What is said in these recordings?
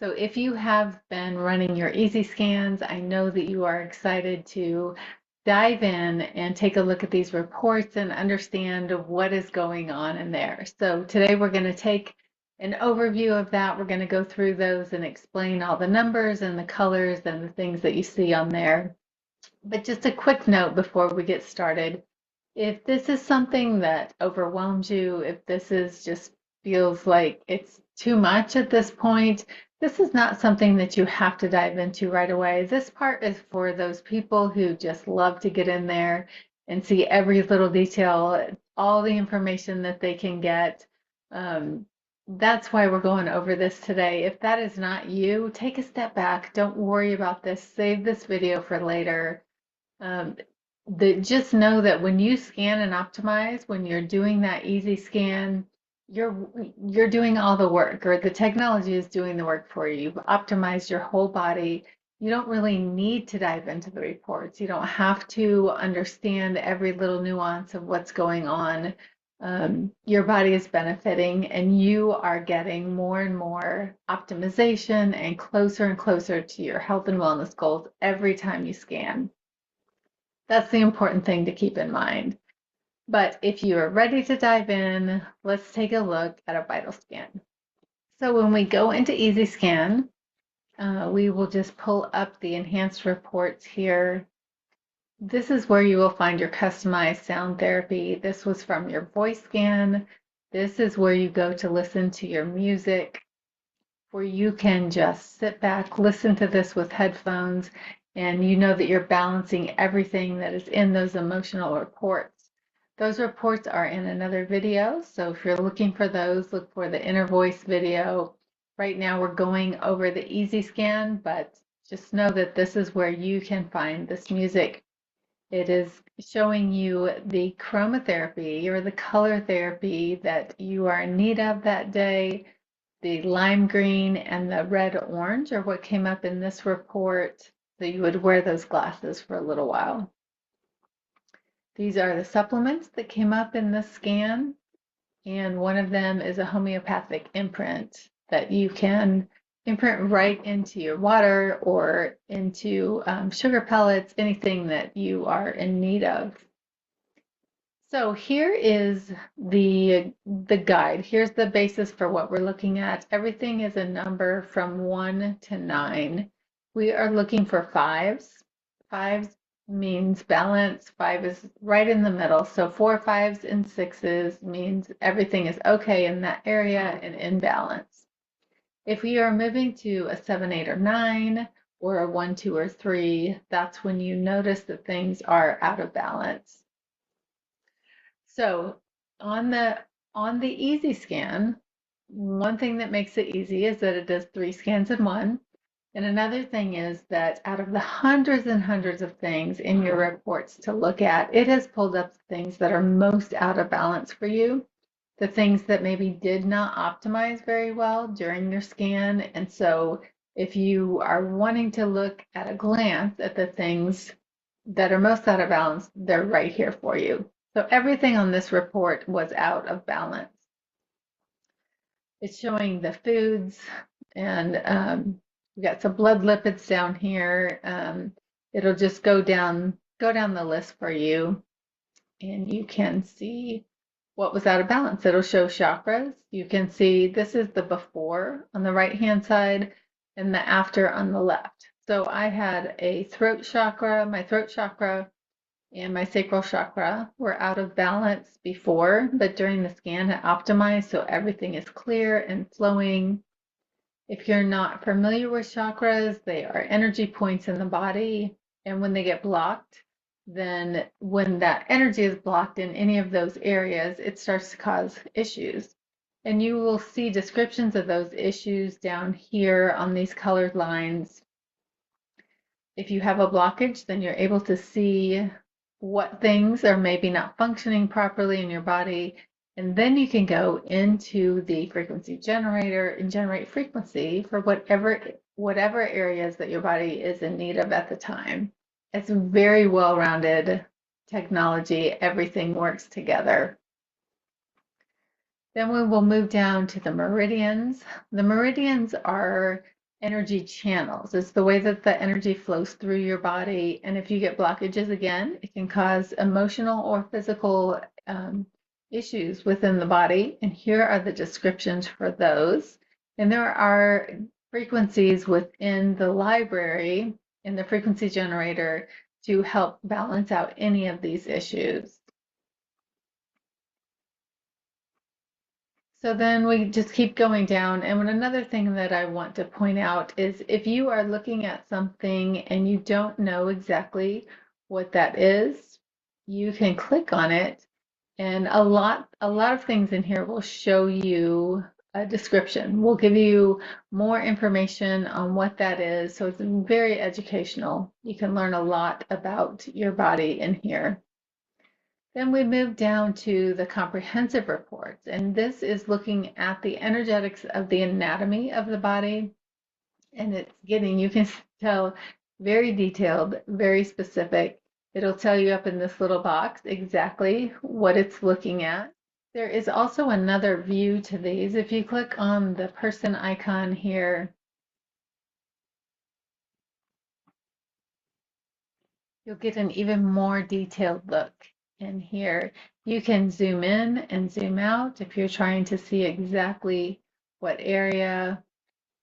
So if you have been running your easy scans, I know that you are excited to dive in and take a look at these reports and understand what is going on in there. So today we're going to take an overview of that. We're going to go through those and explain all the numbers and the colors and the things that you see on there. But just a quick note before we get started. If this is something that overwhelms you, if this is just feels like it's too much at this point, this is not something that you have to dive into right away. This part is for those people who just love to get in there and see every little detail, all the information that they can get. That's why we're going over this today. If that is not you, take a step back. Don't worry about this. Save this video for later. Um, just know that when you scan and optimize, when you're doing that easy scan, you're doing all the work, or the technology is doing the work for you. You've optimized your whole body. You don't really need to dive into the reports. You don't have to understand every little nuance of what's going on. Your body is benefiting, and you are getting more and more optimization and closer to your health and wellness goals every time you scan. That's the important thing to keep in mind. But if you are ready to dive in, let's take a look at a vital scan. So when we go into Easy Scan, we will just pull up the enhanced reports here. This is where you will find your customized sound therapy. This was from your voice scan. This is where you go to listen to your music, where you can just sit back, listen to this with headphones, and you know that you're balancing everything that is in those emotional reports. Those reports are in another video, so if you're looking for those, look for the inner voice video. Right now we're going over the easy scan, but just know that this is where you can find this music. It is showing you the chromotherapy or the color therapy that you are in need of that day. The lime green and the red orange are what came up in this report, so you would wear those glasses for a little while. These are the supplements that came up in this scan, and one of them is a homeopathic imprint that you can imprint right into your water or into sugar pellets, anything that you are in need of. So here is the guide. Here's the basis for what we're looking at. Everything is a number from 1 to 9. We are looking for fives. Fives means balance. 5 is right in the middle. So 4, 5s, and 6s means everything is okay in that area and in balance. If we are moving to a 7, 8, or 9, or a 1, 2, or 3, that's when you notice that things are out of balance. So on the easy scan, one thing that makes it easy is that it does 3 scans in one. And another thing is that out of the hundreds and hundreds of things in your reports to look at, it has pulled up the things that are most out of balance for you, the things that maybe did not optimize very well during your scan. And so if you are wanting to look at a glance at the things that are most out of balance, they're right here for you. So everything on this report was out of balance. It's showing the foods, and we got some blood lipids down here. It'll just go down the list for you, and you can see what was out of balance. It'll show chakras. You can see this is the before on the right hand side and the after on the left. So I had a throat chakra, my throat chakra and my sacral chakra were out of balance before, but during the scan it optimized, so everything is clear and flowing. If you're not familiar with chakras, they are energy points in the body, and when they get blocked, then when that energy is blocked in any of those areas, it starts to cause issues. And you will see descriptions of those issues down here on these colored lines. If you have a blockage, then you're able to see what things are maybe not functioning properly in your body, and then you can go into the frequency generator and generate frequency for whatever areas that your body is in need of at the time. It's very well-rounded technology. Everything works together. Then we will move down to the meridians. The meridians are energy channels. It's the way that the energy flows through your body. And if you get blockages again, it can cause emotional or physical issues within the body. And here are the descriptions for those. And there are frequencies within the library in the frequency generator to help balance out any of these issues. So then we just keep going down. And another thing that I want to point out is if you are looking at something and you don't know exactly what that is, you can click on it, and a lot of things in here will show you a description. We'll give you more information on what that is. So it's very educational. You can learn a lot about your body in here. Then we move down to the comprehensive reports, and this is looking at the energetics of the anatomy of the body, and it's getting, you can tell, very detailed, very specific. It'll tell you up in this little box exactly what it's looking at. There is also another view to these. If you click on the person icon here, you'll get an even more detailed look in here. You can zoom in and zoom out if you're trying to see exactly what area.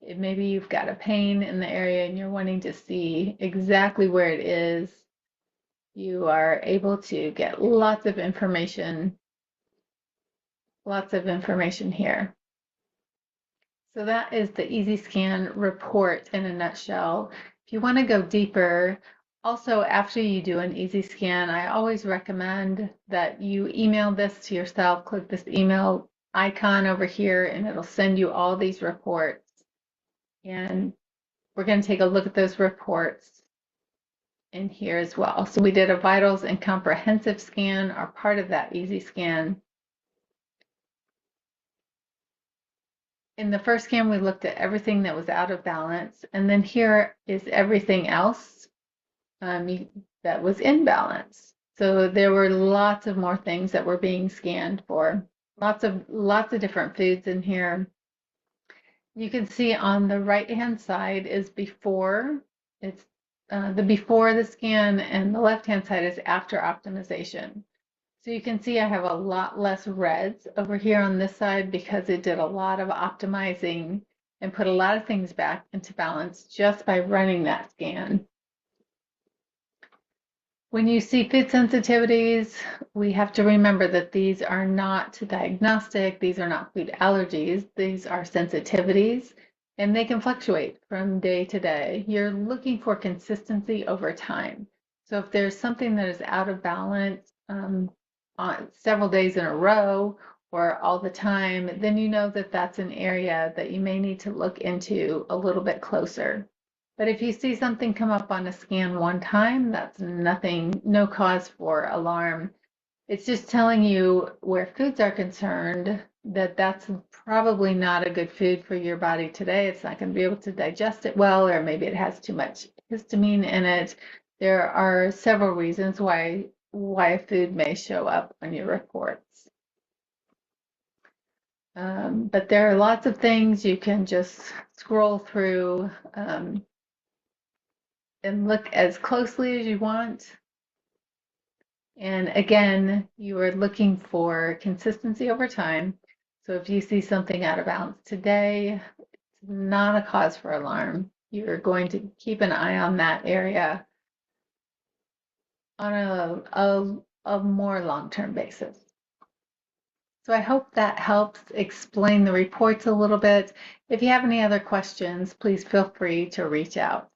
Maybe you've got a pain in the area and you're wanting to see exactly where it is. You are able to get lots of information here. So that is the Easy Scan report in a nutshell. If you want to go deeper, also after you do an Easy Scan, I always recommend that you email this to yourself. Click this email icon over here and it'll send you all these reports. And we're going to take a look at those reports in here as well. So we did a vitals and comprehensive scan, are part of that Easy Scan. In the first scan, we looked at everything that was out of balance, and then here is everything else that was in balance. So there were lots of more things that were being scanned for. Lots of different foods in here. You can see on the right-hand side is before. It's the before the scan, and the left-hand side is after optimization. So you can see I have a lot less reds over here on this side because it did a lot of optimizing and put a lot of things back into balance just by running that scan. When you see food sensitivities, we have to remember that these are not diagnostic, these are not food allergies, these are sensitivities, and they can fluctuate from day to day. You're looking for consistency over time. So if there's something that is out of balance, on several days in a row or all the time, then you know that that's an area that you may need to look into a little bit closer. But if you see something come up on a scan one time, that's nothing, no cause for alarm. It's just telling you where foods are concerned that that's probably not a good food for your body today. It's not going to be able to digest it well, or maybe it has too much histamine in it. There are several reasons why a food may show up on your reports. But there are lots of things you can just scroll through and look as closely as you want. And again, you are looking for consistency over time. So if you see something out of balance today, it's not a cause for alarm. You're going to keep an eye on that area on a more long-term basis. So I hope that helps explain the reports a little bit. If you have any other questions, please feel free to reach out.